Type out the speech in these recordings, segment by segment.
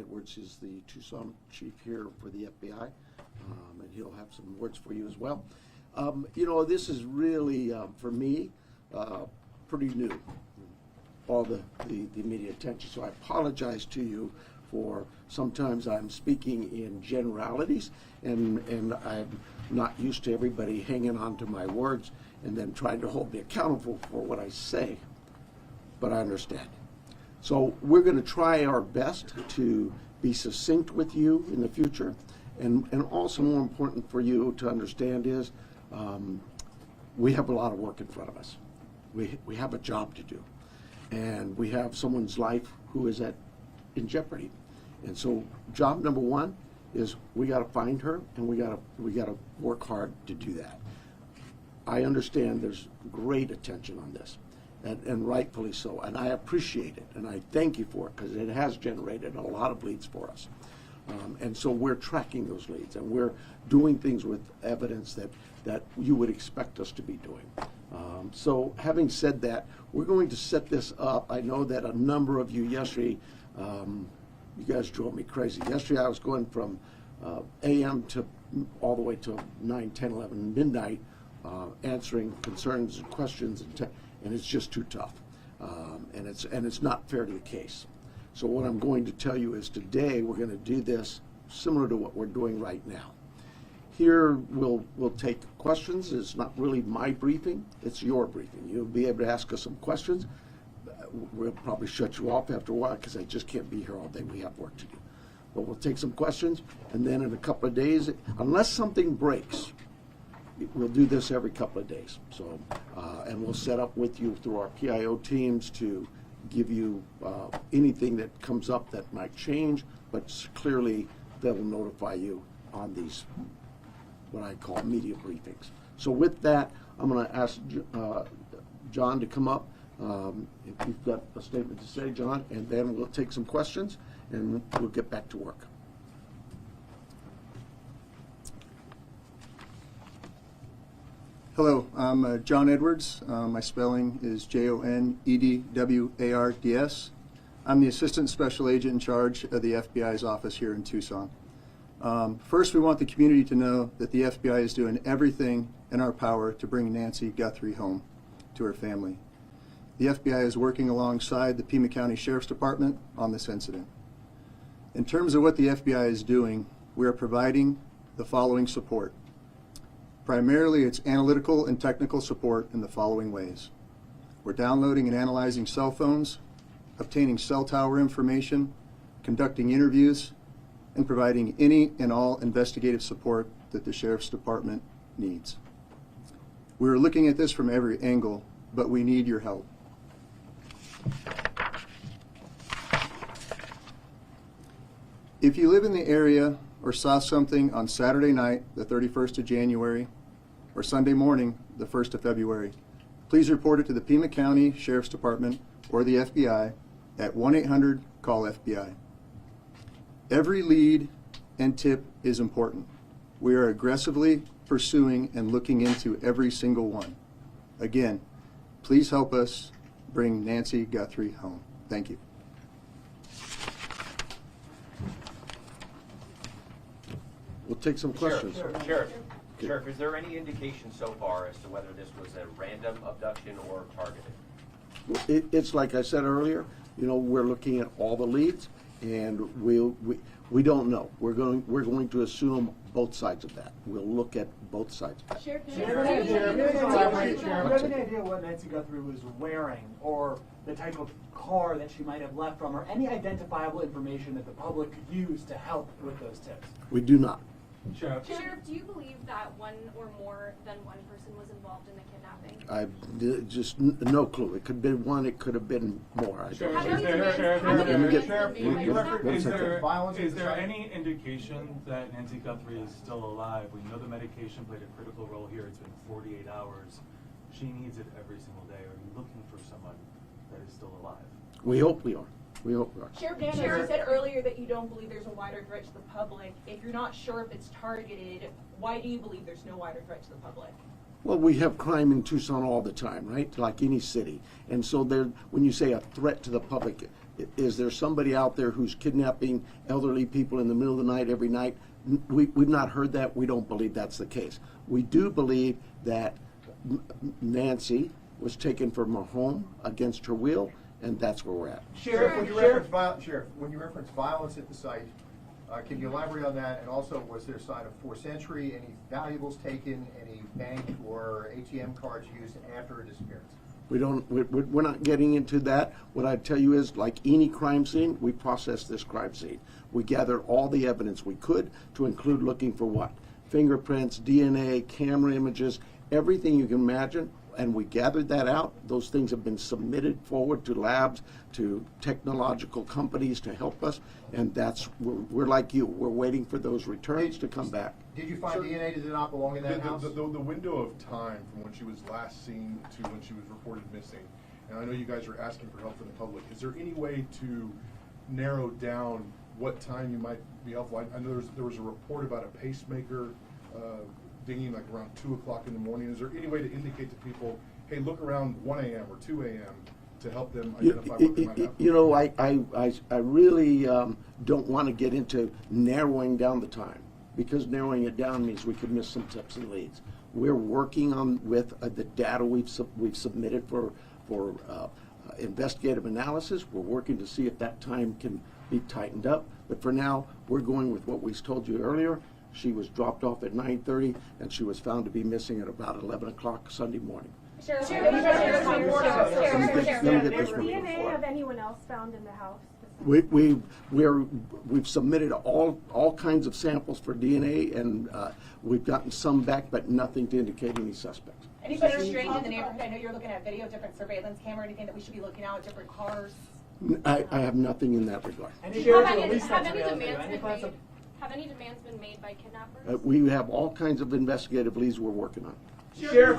Edwards is the Tucson chief here for the FBI, and he'll have some words for you as well. You know, this is really, for me, pretty new, all the media attention. So I apologize to you for sometimes I'm speaking in generalities, and I'm not used to everybody hanging on to my words and then trying to hold me accountable for what I say, but I understand. So we're going to try our best to be succinct with you in the future, and also more important for you to understand is we have a lot of work in front of us. We have a job to do, and we have someone's life who is in jeopardy. And so job number one is we got to find her, and we got to work hard to do that. I understand there's great attention on this, and rightfully so, and I appreciate it, and I thank you for it, because it has generated a lot of leads for us. And so we're tracking those leads, and we're doing things with evidence that you would expect us to be doing. So having said that, we're going to set this up. I know that a number of you yesterday, you guys drove me crazy. Yesterday I was going from AM to all the way to 9, 10, 11, midnight, answering concerns and questions, and it's just too tough. And it's not fair to the case. So what I'm going to tell you is today we're going to do this similar to what we're doing right now. Here we'll take questions. It's not really my briefing, it's your briefing. You'll be able to ask us some questions. We'll probably shut you off after a while because I just can't be here all day. We have work to do. But we'll take some questions, and then in a couple of days, unless something breaks, we'll do this every couple of days. So, and we'll set up with you through our PIO teams to give you anything that comes up that might change, but clearly they'll notify you on these, what I call media briefings. So with that, I'm going to ask John to come up. If you've got a statement to say, John, and then we'll take some questions and we'll get back to work. Hello, I'm John Edwards. My spelling is Jon-Edwards. I'm the Assistant Special Agent in charge of the FBI's office here in Tucson. First, we want the community to know that the FBI is doing everything in our power to bring Nancy Guthrie home to her family. The FBI is working alongside the Pima County Sheriff's Department on this incident. In terms of what the FBI is doing, we are providing the following support. Primarily, it's analytical and technical support in the following ways. We're downloading and analyzing cell phones, obtaining cell tower information, conducting interviews, and providing any and all investigative support that the Sheriff's Department needs. We're looking at this from every angle, but we need your help. If you live in the area or saw something on Saturday night, the 31st of January, or Sunday morning, the 1st of February, please report it to the Pima County Sheriff's Department or the FBI at 1-800-CALL-FBI. Every lead and tip is important. We are aggressively pursuing and looking into every single one. Again, please help us bring Nancy Guthrie home. Thank you. We'll take some questions. Sheriff, is there any indication so far as to whether this was a random abduction or targeted? It's like I said earlier, you know, we're looking at all the leads, and we don't know. We're going to assume both sides of that. We'll look at both sides of that. Do you have any idea what Nancy Guthrie was wearing, or the type of car that she might have left from, or any identifiable information that the public could use to help with those tips? We do not. Sheriff, do you believe that one or more than one person was involved in the kidnapping? I just no clue. It could have been one. It could have been more. Is there any indication that Nancy Guthrie is still alive? We know the medication played a critical role here. It's been 48 hours. She needs it every single day. Are you looking for someone that is still alive? We hope we are. We hope we are. Sheriff Nanos, you said earlier that you don't believe there's a wider threat to the public. If you're not sure if it's targeted, why do you believe there's no wider threat to the public? Well, we have crime in Tucson all the time, right? Like any city. And so when you say a threat to the public, Is there somebody out there who's kidnapping elderly people in the middle of the night every night? We've not heard that. We don't believe that's the case. We do believe that Nancy was taken from her home against her will, and that's where we're at. Sheriff, when you reference violence at the site, can you elaborate on that? And also, was there a sign of forced entry, any valuables taken, any bank or ATM cards used after a disappearance? We're not getting into that. What I'd tell you is, like any crime scene, we processed this crime scene. We gathered all the evidence we could, to include looking for what? Fingerprints, DNA, camera images, everything you can imagine, and we gathered that out. Those things have been submitted forward to labs, to technological companies to help us, and we're like you. We're waiting for those returns to come back. Did you find DNA? Did it not belong in that house? The window of time from when she was last seen to when she was reported missing, and I know you guys are asking for help from the public, is there any way to narrow down what time you might be helpful? I know there was a report about a pacemaker dinging like around 2 o'clock in the morning. Is there any way to indicate to people, hey, look around 1 a.m. or 2 a.m. to help them identify what they might have? You know, I really don't want to get into narrowing down the time, because narrowing it down means we could miss some tips and leads. We're working on with the data we've submitted for investigative analysis. We're working to see if that time can be tightened up. But for now, we're going with what we told you earlier. She was dropped off at 9:30, and she was found to be missing at about 11 o'clock Sunday morning. Sheriff, Let me get this is one DNA before. of anyone else found in the house? We've submitted all kinds of samples for DNA, and we've gotten some back, but nothing to indicate any suspects. Anybody strange in the neighborhood? I know you're looking at video, different surveillance camera, anything that we should be looking out, different cars? I have nothing in that regard. Have any demands been made by kidnappers? We have all kinds of investigative leads we're working on. Sheriff,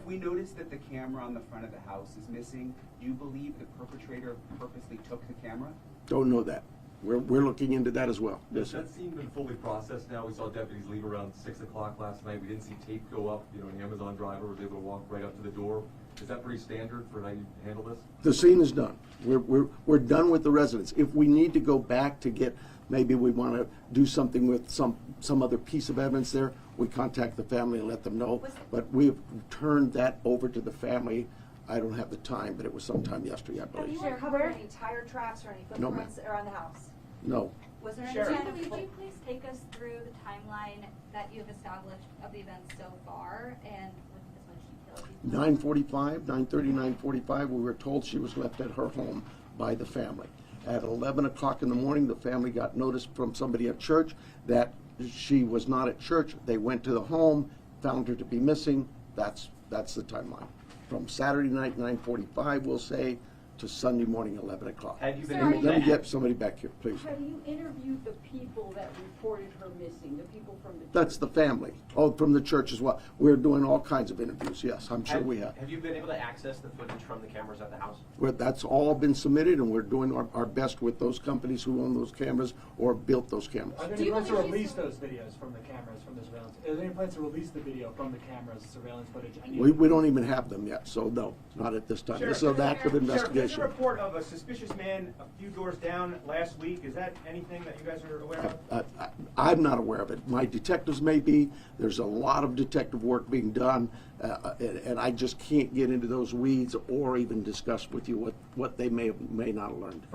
we noticed that the camera on the front of the house is missing. Do you believe the perpetrator purposely took the camera? Don't know that. We're looking into that as well. Yes, sir. That scene been fully processed now. We saw deputies leave around 6 o'clock last night. We didn't see tape go up. You know, an Amazon driver was able to walk right up to the door. Is that pretty standard for how you handle this? The scene is done. We're done with the residents. If we need to go back to get, maybe we want to do something with some other piece of evidence there, we contact the family and let them know. But we've turned that over to the family. I don't have the time, but it was sometime yesterday, I believe. Have you uncovered any tire tracks or any No, footprints around the house? No. Was there any Would kind of you please take us through the timeline that you've established of the events so far, and with as much detail as you can? 9:45, 9:30, 9:45, we were told she was left at her home by the family. At 11 o'clock in the morning, the family got notice from somebody at church that she was not at church. They went to the home, found her to be missing. That's the timeline. From Saturday night, 9:45, we'll say, to Sunday morning, 11 o'clock. Have you been Let able me to get somebody back here, please. Have you interviewed the people that reported her missing, the people from the church? That's the family. Oh, from the church as well. We're doing all kinds of interviews, yes, I'm sure we have. Have you been able to access the footage from the cameras at the house? That's all been submitted, and we're doing our best with those companies who own those cameras or built those cameras. Are there any plans to release those videos from the cameras, from the surveillance? Are there any plans to release the video from the cameras, surveillance footage? We don't even have them yet, so no, not at this time. This is an active Sheriff, investigation. there's a report of a suspicious man a few doors down last week. Is that anything that you guys are aware of? I'm not aware of it. My detectives may be. There's a lot of detective work being done, and I just can't get into those weeds or even discuss with you what they may not have learned.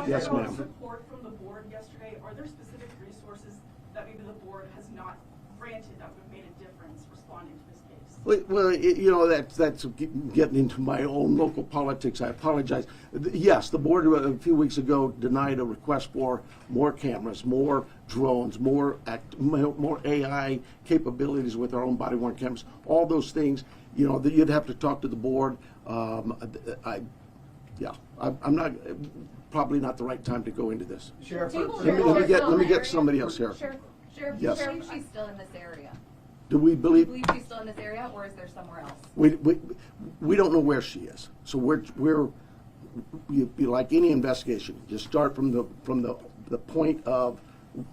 Yes, ma'am. Support from the board yesterday. Are there specific resources that maybe the board has not granted that would have made a difference responding to this case? Well, you know, that's getting into my own local politics. I apologize. Yes, the board a few weeks ago denied a request for more cameras, more drones, more AI capabilities with our own body-worn cameras. All those things, you know, that you'd have to talk to the board. I'm not, probably not the right time to go into this. Sheriff, Let me get somebody else here. Sheriff, Yes. do you believe she's still in this area? Do we Do you believe? believe she's still in this area, or is there somewhere else? We don't know where she is. So you like any investigation. You start from the point of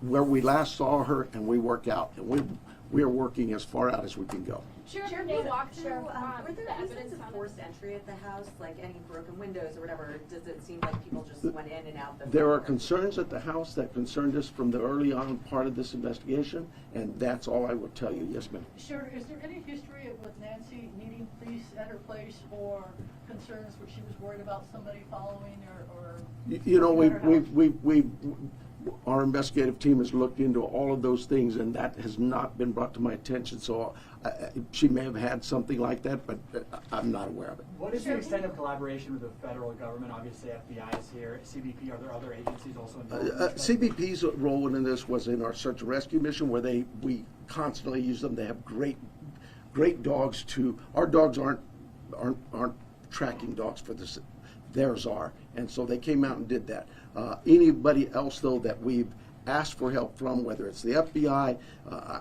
where we last saw her, and we work out. And we are working as far out as we can go. Sheriff, can you walk through Sheriff, were there the evidence evidence of found? forced entry at the house, like any broken windows or whatever? Does it seem like people just went in and out? There are concerns at the house that concerned us from the early on part of this investigation, and that's all I will tell you. Yes, ma'am. Sure. Is there any history of with Nancy needing police at her place or concerns where she was worried about somebody following or You know, our investigative team has looked into all of those things, and that has not been brought to my attention. So she may have had something like that, but I'm not aware of it. What is the extent of collaboration with the federal government? Obviously, FBI is here, CBP. Are there other agencies also involved? CBP's role in this was in our search and rescue mission, where we constantly use them. They have great dogs. Our dogs aren't tracking dogs for this. Theirs are, and so they came out and did that. Anybody else, though, that we've asked for help from, whether it's the FBI,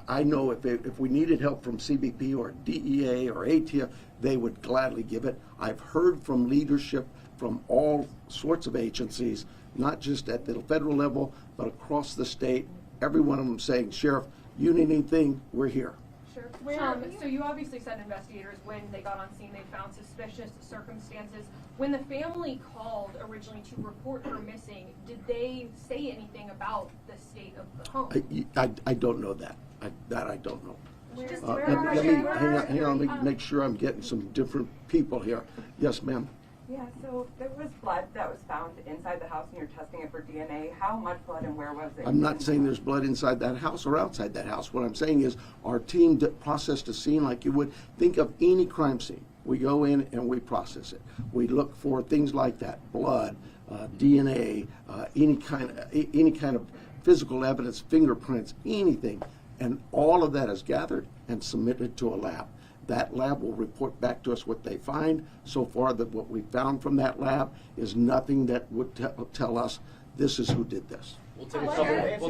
I know if we needed help from CBP or DEA or ATF, they would gladly give it. I've heard from leadership from all sorts of agencies, not just at the federal level, but across the state. Every one of them saying, Sheriff, you need anything, we're here. Sure. So you obviously said investigators, when they got on scene, they found suspicious circumstances. When the family called originally to report her missing, did they say anything about the state of the home? I don't know that. I don't know. Hang on, let me make sure I'm getting some different people here. Yes, ma'am. Yeah, so there was blood that was found inside the house and you're testing it for DNA. How much blood and where was it? I'm not saying there's blood inside that house or outside that house. What I'm saying is our team processed a scene like you would think of any crime scene. We go in and we process it. We look for things like that: blood, DNA, any kind of physical evidence, fingerprints, anything, and all of that is gathered and submitted to a lab. That lab will report back to us what they find. So far, what we found from that lab is nothing that would tell us this is who did this. We'll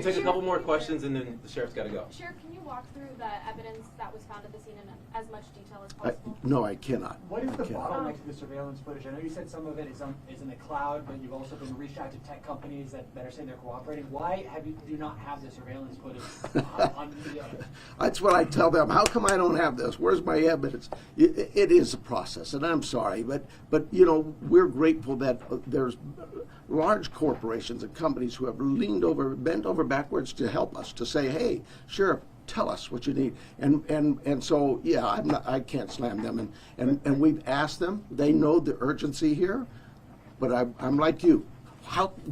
take a couple more questions, and then the sheriff's got to go. Sheriff, can you walk through the evidence that was found at the scene in as much detail as possible? No, I cannot. What is the bottleneck to the surveillance footage? I know you said some of it is in the cloud, but you've also been reached out to tech companies that are saying they're cooperating. Why do you not have the surveillance footage on video? That's what I tell them. How come I don't have this? Where's my evidence? It is a process, and I'm sorry, but you know, we're grateful that there's large corporations and companies who have bent over backwards to help us, to say, hey, Sheriff, tell us what you need. And so, yeah, I can't slam them. And we've asked them. They know the urgency here, but I'm like you.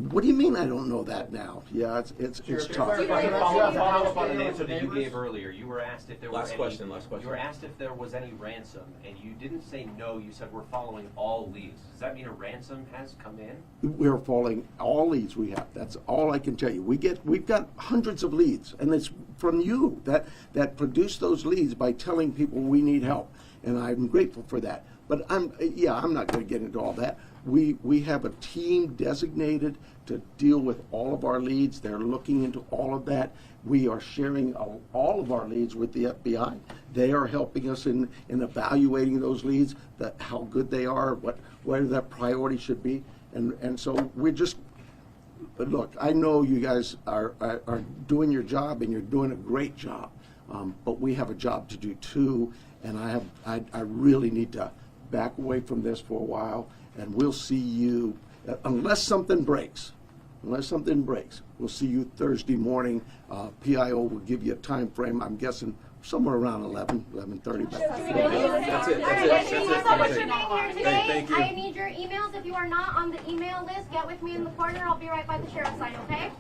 What do you mean I don't know that now? Yeah, it's tough. Follow up on an answer that you gave earlier. You were asked if there was Last question. You were asked if there was any ransom, and you didn't say no. You said we're following all leads. Does that mean a ransom has come in? We're following all leads we have. That's all I can tell you. We've got hundreds of leads, and it's from you that produce those leads by telling people we need help, and I'm grateful for that. But I'm not going to get into all that. We have a team designated to deal with all of our leads. They're looking into all of that. We are sharing all of our leads with the FBI. They are helping us in evaluating those leads, how good they are, where that priority should be. And so we're just, look, I know you guys are doing your job, and you're doing a great job. But we have a job to do too, and I really need to back away from this for a while, and we'll see you, unless something breaks, we'll see you Thursday morning. PIO will give you a time frame, I'm guessing somewhere around 11:30. That's it. Thank you. I need your emails. If you are not on the email list, get with me in the corner. I'll be right by the sheriff's sign, okay?